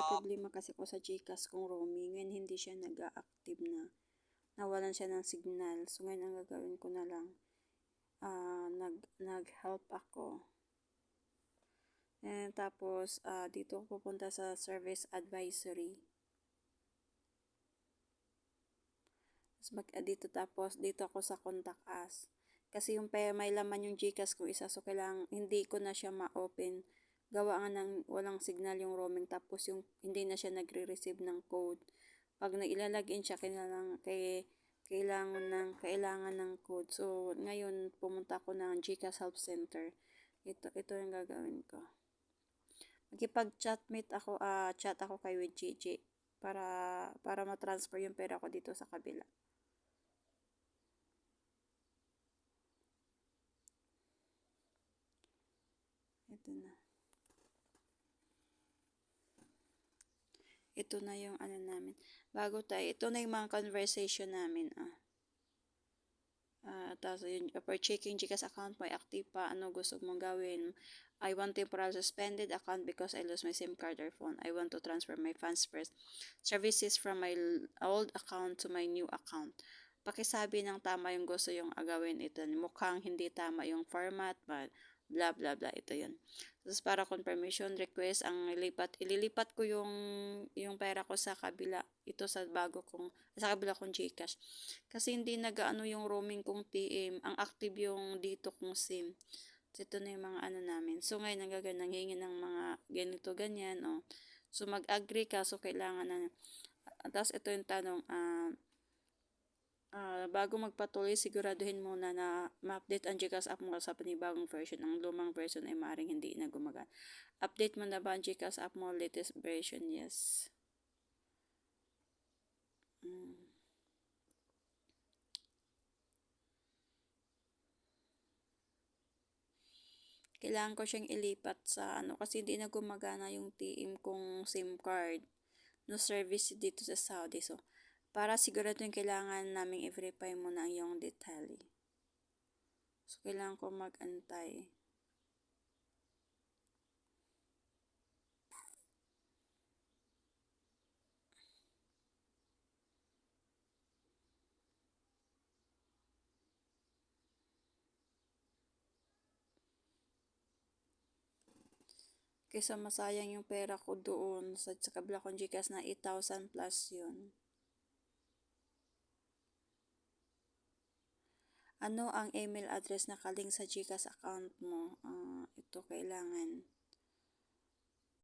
problema kasi ako sa GCash kong roaming. Ngayon hindi siya nag-active na. Nawalan siya ng signal. So ngayon ang gagawin ko na lang, nag-help ako. And tapos, dito ako pupunta sa service advisory. Tapos dito ako sa contact us. Kasi yung may laman yung GCash ko isa, so kailangan hindi ko na siya ma-open. Gawa nga ng walang signal yung roaming, tapos yung hindi na siya nagre-receive ng code. Pag nailalagin siya, kailangan ng code. So ngayon pumunta ako ng GCash Help Center. Ito yung gagawin ko. Chat ako kay with Gigi para ma-transfer yung pera ko dito sa kabila. Ito na yung ano namin. Ito na yung mga conversation namin. Tapos yun, for checking GCash account mo, active pa, ano gusto mong gawin. I want temporary suspended account because I lose my SIM card or phone. I want to transfer my funds first. Services from my old account to my new account. Pakisabi ng tama yung gusto yung agawin ito. Mukhang hindi tama yung format, but blah blah blah, ito yun. Tapos para confirmation request, ililipat ko yung pera ko sa kabila, ito sa kabila kong GCash. Kasi hindi nagaano yung roaming kong TM, ang active yung dito kong SIM. So ito na yung mga ano namin. So ngayon nanghingi ng mga ganito ganyan, oh. So mag-agree ka, so kailangan na. Tapos ito yung tanong, bago magpatuloy, siguraduhin muna na ma-update ang GCash app mo sa panibagong version. Ang lumang version ay maaaring hindi na gumagana. Update mo na ba ang GCash app mo? Latest version, yes. Kailangan ko siyang ilipat sa kasi hindi na gumagana yung TM kong SIM card. No service dito sa Saudi. So, para sigurado yung kailangan namin i-verify muna yung detail. So, kailangan ko mag-antay. Kaysa masayang yung pera ko doon sa kabila kong GCash na 8,000 plus yun. Ano ang email address na kaling sa GCash account mo? Ito kailangan.